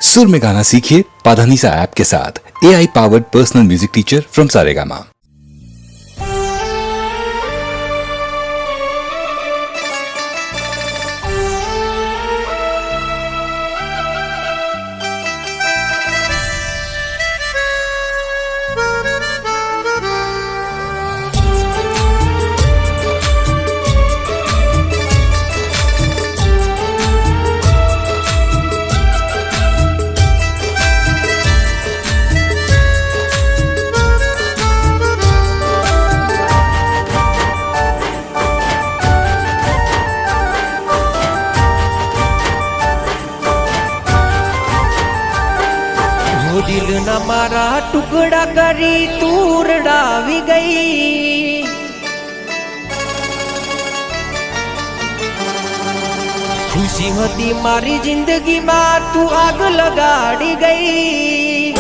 सुर में गाना सीखिए पाधानीसा ऐप के साथ। AI powered personal music teacher from Saregama. दिल न मारा टुकड़ा करी तूर डावी गई, खुशी होती मारी जिंदगी में तू आग लगाड़ी गई।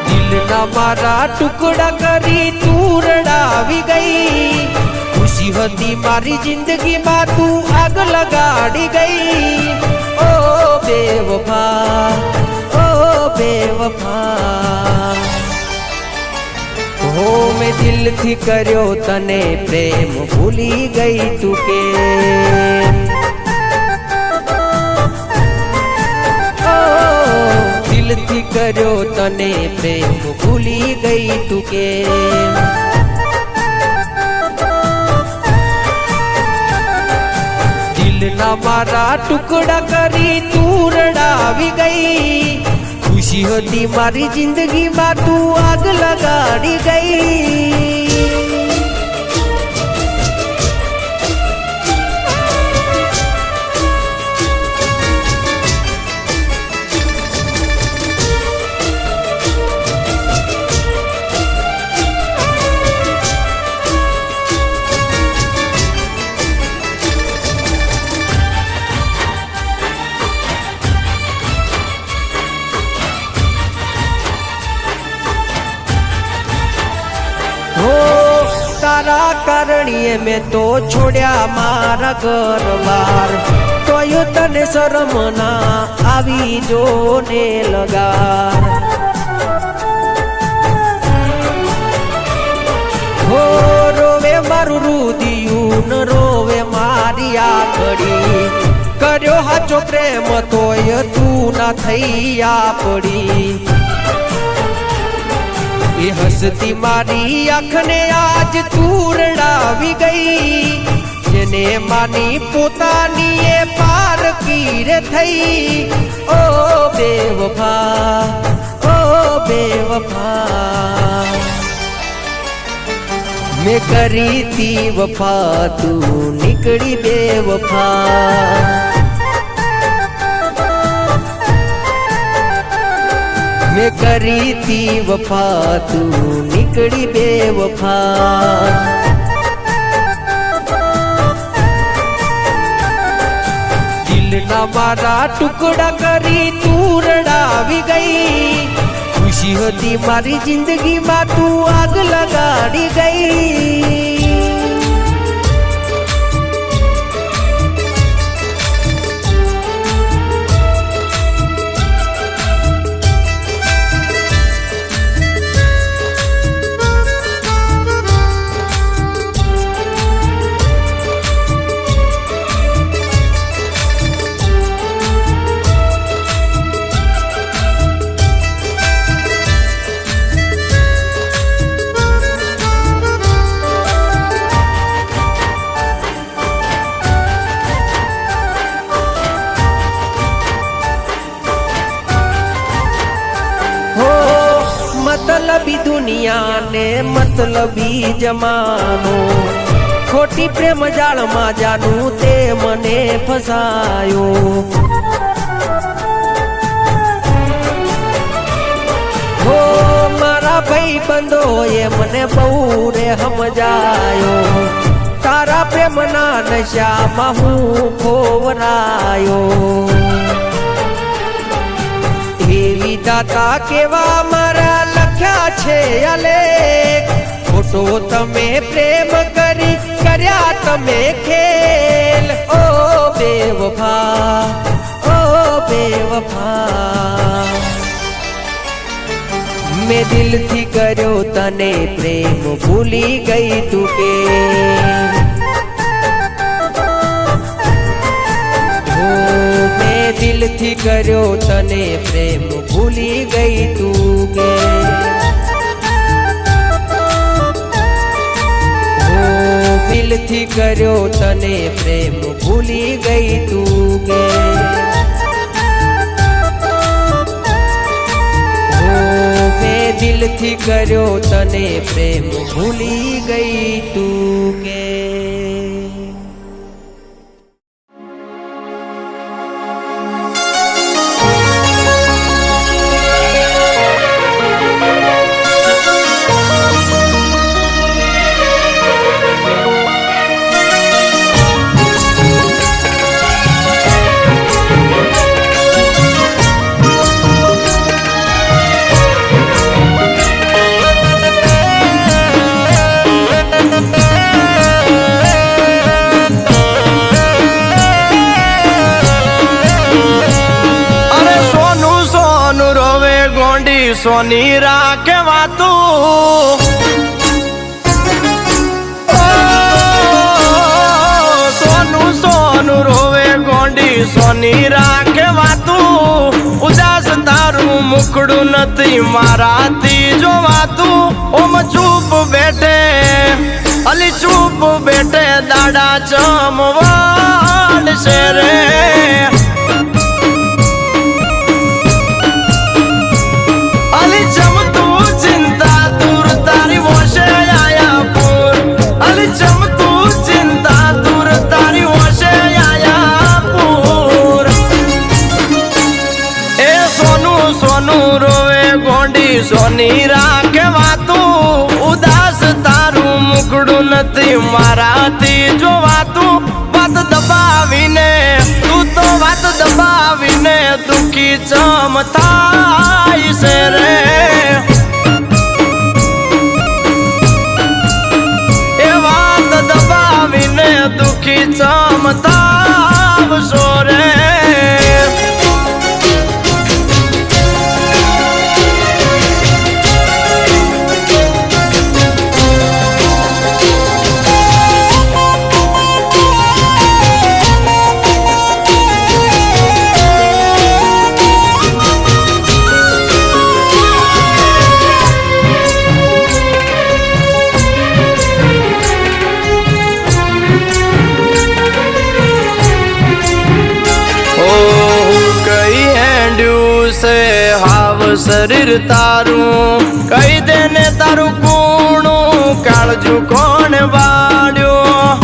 दिल न मारा टुकड़ा करी तूर डावी गई, खुशी होती मारी जिंदगी में तू आग लगाड़ी गई। ओ बेवफा, ओ बेवफा, हो मैं दिल थी कर्यो तने प्रेम भूली गई तुके। ओ दिल थी कर्यो तने प्रेम भूली गई तुके। ना मारा टुकड़ा करी तू रड़ावी गई, खुशी होती मारी जिंदगी में तू आग लगाड़ी गई। तारा कारणिये में तो छोड़या मारा घर बार, तो यो तने शरम ना आवी जोने लगा। हो रोवे मारू रुदियू न रोवे मारी आखड़ी, कर्यो हाचो प्रेम तोय तू ना थैया पड़ी। ये हंसती मारी आँख ने आज तू रड़ावी गई, जेने मानी पोतानी ये पार की रे थई। ओ बेवफा, ओ बेवफा, मैं करी थी वफा तू निकली बेवफा। मैं करी थी वफा तू निकली बेवफा। दिल न मारा टुकड़ा करी तू रड़ावी गई, खुशी होती मारी जिंदगी में तू आग लगाड़ी गई। मतलबी दुनिया ने मतलबी जमानो, खोटी प्रेम जाल मा जानू ते मने फसायो। हो मारा भाई बंदो ये मने बहु रे समझायो, तारा प्रेम ना नशा महू खोवरायो। विधाता केवा मारा लख्या छे अलेख, फोटो तमे प्रेम करी कर्या तमे खेल। ओ દિલથી કર્યો તને પ્રેમ ભૂલી ગઈ તું કે મેં દિલથી કર્યો તને પ્રેમ ભૂલી ગઈ તું કે દિલથી કર્યો તને પ્રેમ ભૂલી ગઈ તું કે દિલથી કર્યો તને પ્રેમ ભૂલી ગઈ તું કે સોની રાખે વાતું સોનું સોનું રોવે ગોંડી સોની રાખે વાતું ઉદાસ તારું મુખડું નથી મારાથી જોવાતું ઓમ ચૂપ બેઠે અલી ચૂપ બેઠે દાડા ચમવાડ છે રે સોની રાખે વાતું ઉદાસ તારું મુખડું નથી મારાથી જોવાતું વાત દબાવીને તું તો વાત દબાવીને દુખી ચમ થાય છે રે એ વાત દબાવીને દુખી ચમ થાવશો રે શરીર તારું કહી દે ને તારું કૂણું કાળજું કોણ વાડ્યો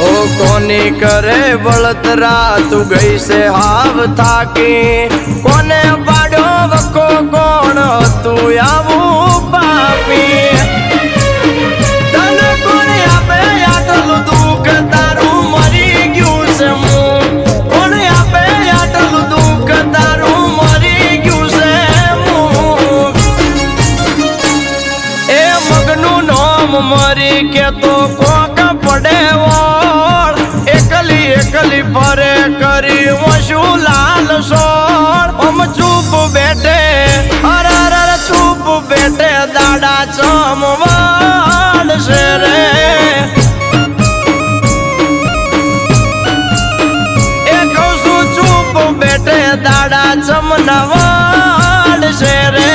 ઓ કોની કરે બળતરા તું ગઈ છે હાવ થાકી કોને પાડ્યો વકો કોણ તું આવું પાપી તને કોને આપે આટલું દુઃખ તારું મરી ગયું છે મરી કે તો કોક પડે વળ એકલી એકલી ફરે કરી વશું લાલ સોળ ઓમ ચૂપ બેઠે અરે ચૂપ બેઠે દાડા ચમવાડ છે રે એ કહું છું ચૂપ બેઠે દાડા ચમનવાડ છે રે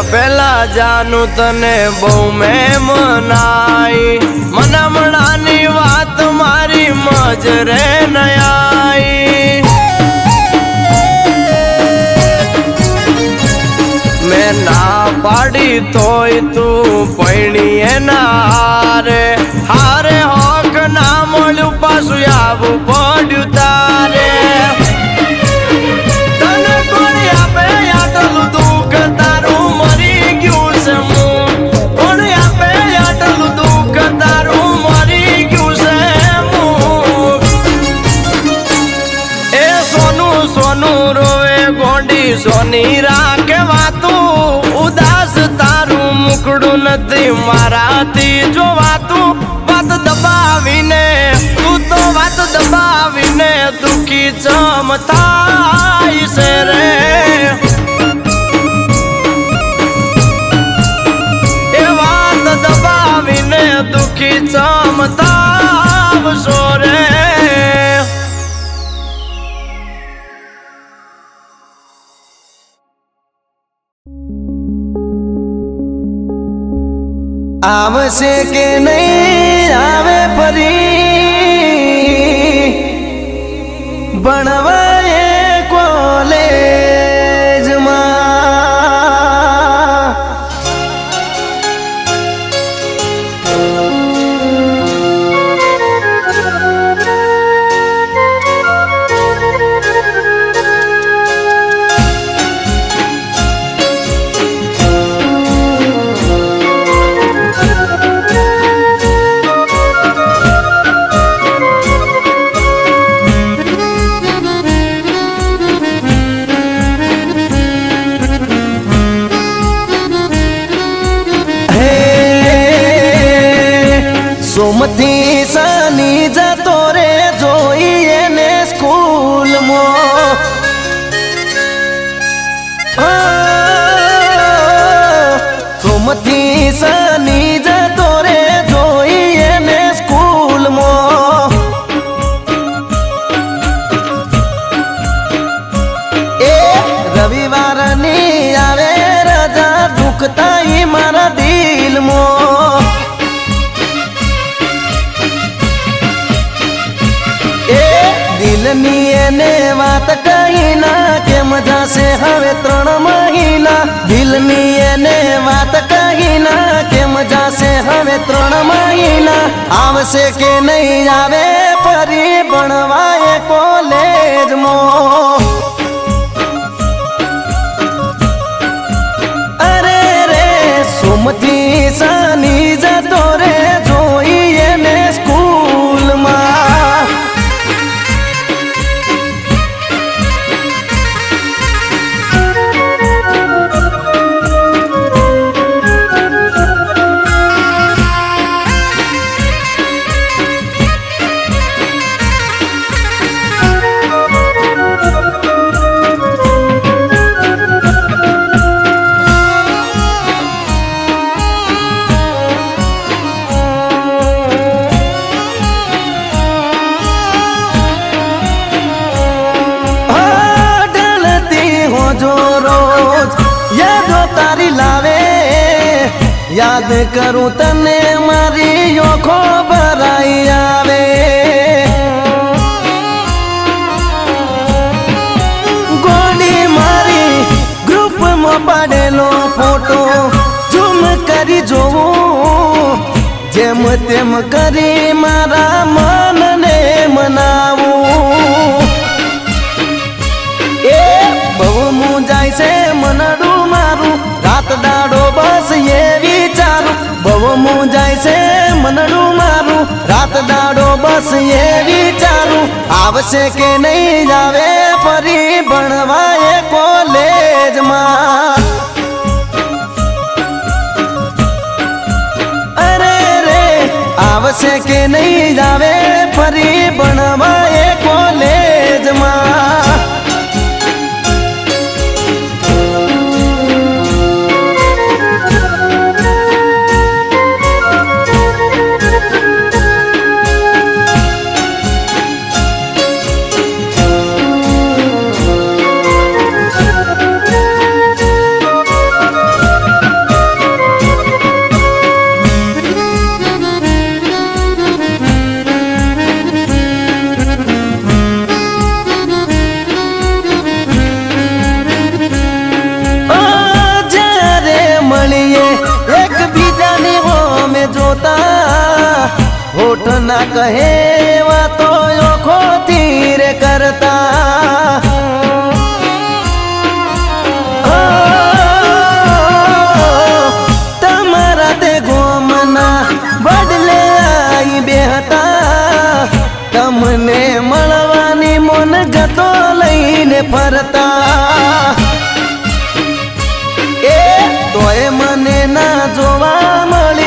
પેલા જાનું તને બહુ મેં મનાઈ મનામણાની વાત મારી મજરે નયાઈ મેં ના પાડી તોય તું પૈણી એના હારે હારે હોક ના મળ્યું પાછું આવું પડ્યું તારે નથી મારાથી જોવાતું વાત દબાવીને તું તો વાત દબાવીને દુખી ચમ થાય છે રે એ વાત દબાવીને દુખી ચમ થાવશો રે આવશે કે નહીં આવે ફરી ભણવાએ કોલેજમાં સોમથી શનિ જતો રે જોઈએ ને સ્કૂલમાં સોમથી શનિ જતો રે જોઈએ ને સ્કૂલમાં એ રવિવારની આવે રજા દુખતા મારા દિલમાં દિલની એને વાત કહી ના કેમ જાશે હવે 3 મહિના દિલની એને વાત કહી ના કેમ જાશે હવે 3 મહિના આવશે કે નહીં આવે ફરી ભણવાએ કોલેજમાં અરે રે સોમથી શનિ જતો રે જોઈએ ને સ્કૂલમાં યાદ કરું તને મારી ઓખો ભરાઈ આવે ગોડી મારી ગ્રુપમાં પાડેલો ફોટો ઝૂમ કરી જોવું જેમ તેમ કરી મારા મનને મનાવું એ બહુ મૂંઝાય છે મનડું મારું રાત દાડો બસ એ વિચારું બહુ મૂંઝાય છે મનડું મારું રાત દાડો બસ એ વિચારું આવશે કે નહીં આવે ફરી ભણવાએ કોલેજમાં અરે રે આવશે કે નહીં આવે ફરી ભણવાએ કોલેજમાં હોઠ ના કહેવા તો ઓખો તીર કરતા તમારા તે ગોમના બદલે આવી બેહતા તમને મળવાની મન ગતો લઈને ફરતા એ તોય મને ના જોવા મળી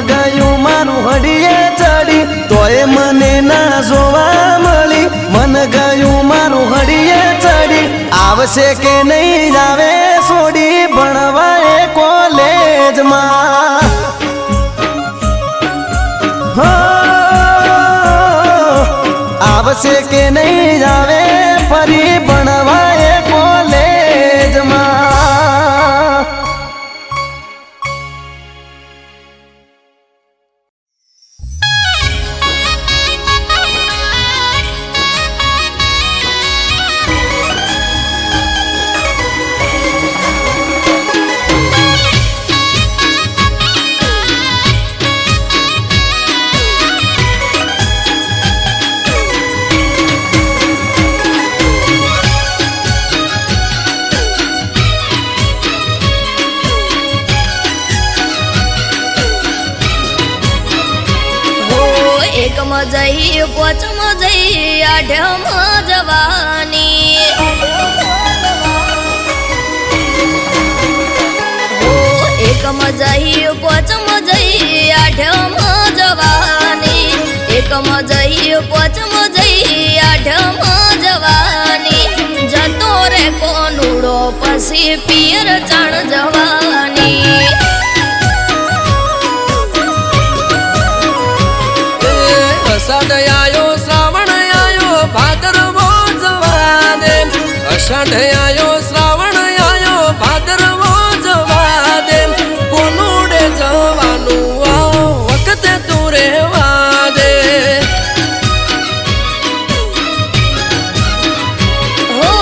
ગયું મારું હડીએ ચડી તોય મને ના જોવા મળી મન ગયું મારું હડીએ ચડી આવશે કે નહીં આવે છોડી ભણવા એ કોલેજમાં આવશે કે નહીં આવે ફરી ભણવા એ કોલેજમાં જઈ પોચમ જઈ આઢમ જવાની એકમ જઈ પોચમ જઈ આઢમ જવાની એકમ જઈ પોચમ જઈ આઢમ જવાની જતો રે કોનુડો પછી પિયર ચાણ જવાની અષાઢ આયો શ્રાવણ આયો ભાદરવો જવા દે અષાઢ આયો શ્રાવણ આયો ભાદરવો જવા દે કોનુડે જવાનું આ વખતે તું રહેવા દે હો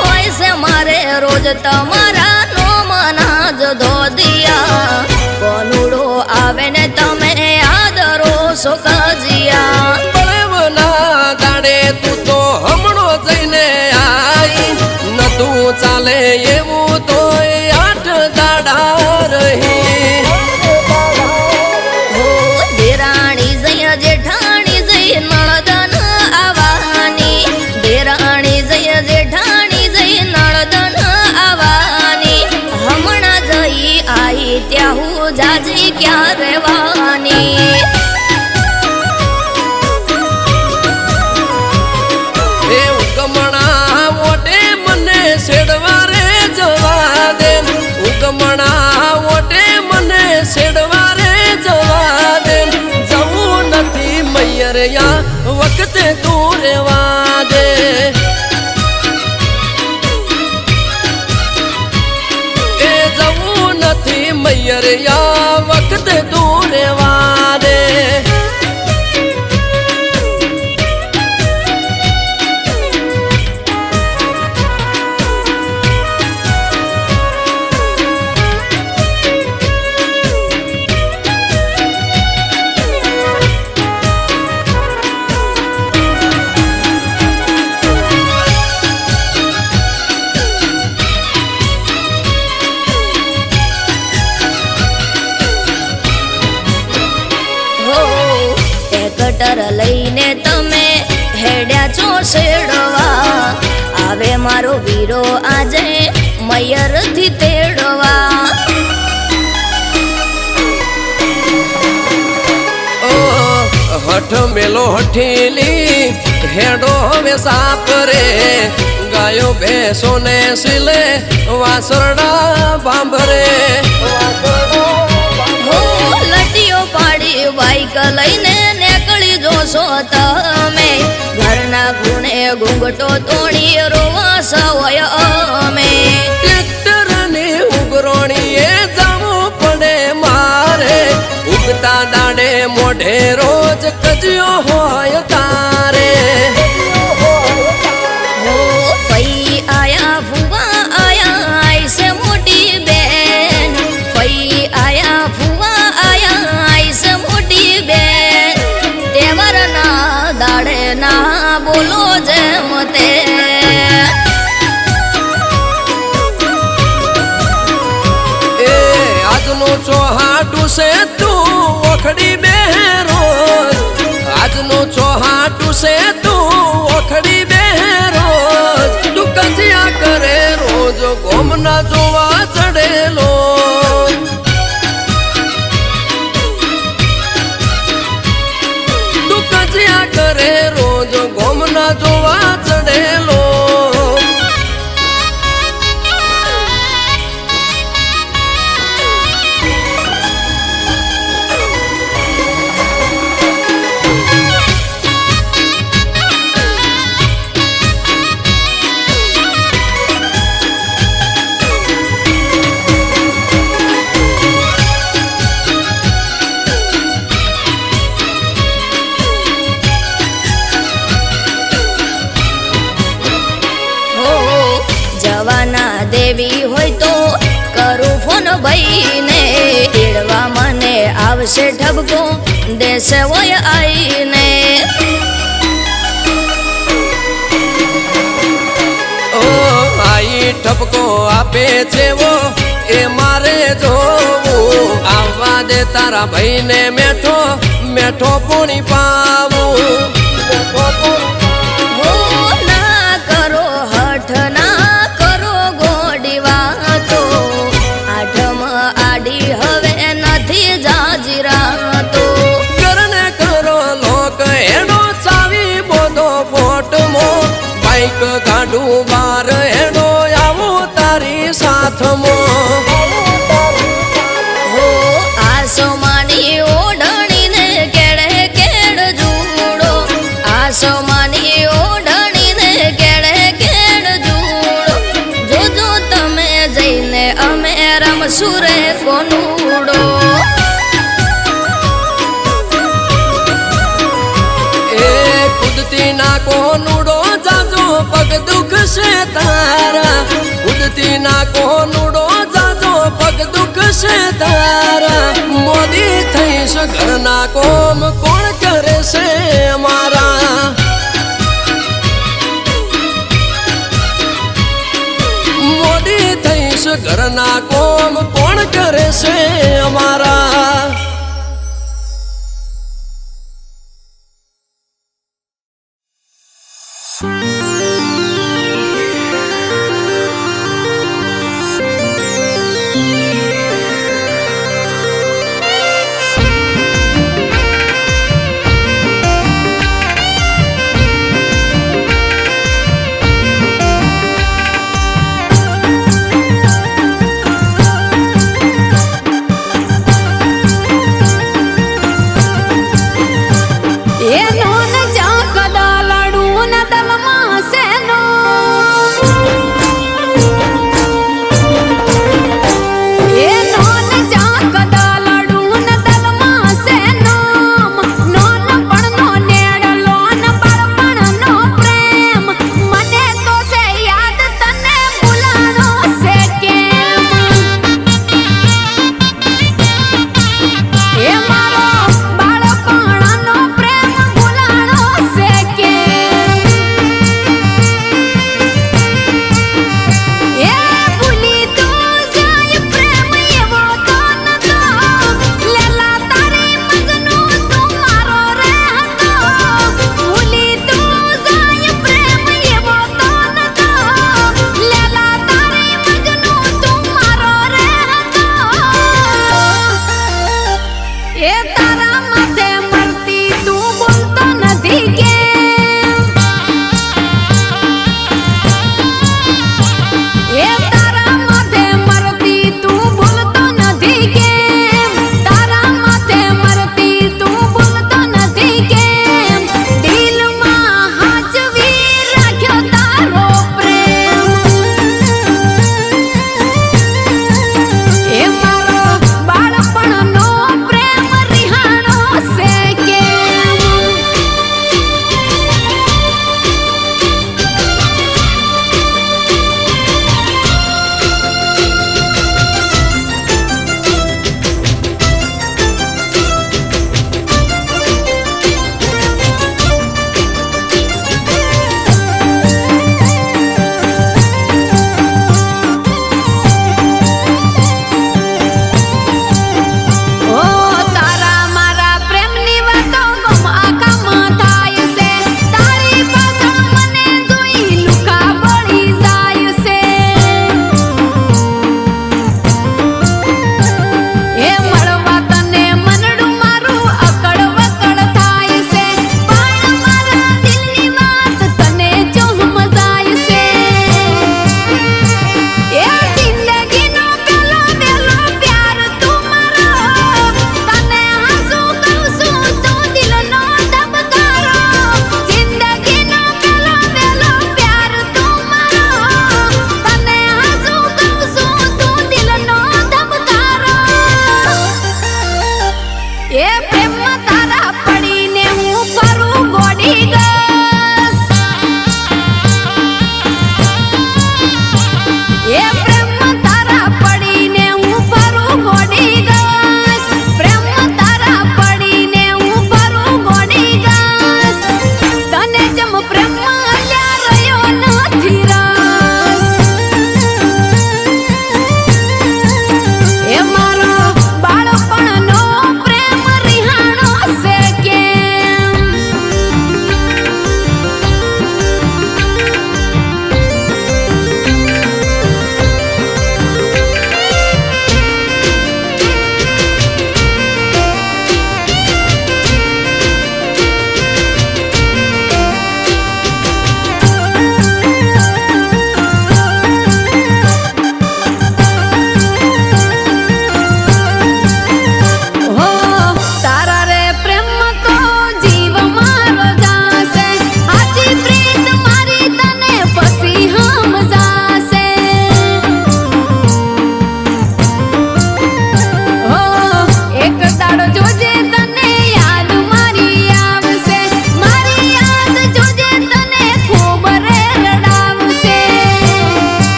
હોય છે મારે રોજ તમારા નો મના જ ધોદિયા કોનુડો આવે ને તમે આદરો સુખજિયા બળવના દાડે તું તો હમણો જઈને આઈ નતું ચાલે એવું તો 8 દાડા રહી હો દેરાણી જય જેઠાણી જય નળદન આવવાની દેરાણી જય જેઠાણી જય નળદન આવવાની હમણાં જઈ આઈ ત્યાં હું જાજી ક્યાં રહેવાની સેડવા રે જવા દે ઉગમણા ઓટે મને સેડવા રે જવા દે જવું નથી મૈયરિયા વખતે તું રહેવા દે એ જવું નથી મૈયરિયા વખતે તું રહેવા દે કટર લઈને તમે હેડ્યા છો શેડવા આવે મારો વીરો આજે મયરથી તેડવા હઠ મેલો હઠીલી હેડો હવે સાપ રે ગાયો ભેંસો ને સિલે વાસરડા બાંભરે હો લટીઓ પાડી બાઈક લઈને નીકળી જોશો તમે ઘરના ખૂણે ઘૂંઘટો તોડી રોવા સવય અમે ટ્રેક્ટર ને ઉગરોણીએ જવું પડે મારે ઉગતા દાડે મોઢે રોજ કજ્યો હોય તારે હો ફઈ આયા ફુવા આયા આઈસે મોટી બેન ફઈ આયા ફુવા આયા આઈસે મોટી બેન તેવરના દાડે ના બોલો જેમ તે એ આજનો ચોહાટું છે તું ઓખડી બેરો આજનો ચોહાટું છે તું ઓખડી બેરો તું કજિયા કરે રોજ ગોમના જોવા ચડેલો આઈને એડવા મને આવશે ઢબકો દેશે હોય આઈને ઓ આઈ ઠપકો આપે છે વો એ મારે જોવું આવવા દે તારા ભાઈને મેઠો મેઠો પૂણી પાવું હો ના કરો હઠ ના કરો ગોડી વાતો આઠમ આડી હવે નથી જાજીરાતો કરને કરો લોક એનો ચાવી બોધો ફોટમો બાઈક ગાડું બાર એનો આવું તારી સાથમો હો આસમાની ઓઢણીને કેળે કેળ જુડો આસમાની ઓઢણીને કેળે કેળ જુડો જોજો તમે જઈને અમે રમશું રે કોનુડો એ કુદતી ના કોનુડો જાજો પગ દુખશે તારા કુદતી ના કોનુડો જાજો પગ દુખશે તારા મોદી થઈશ ઘરના કોમ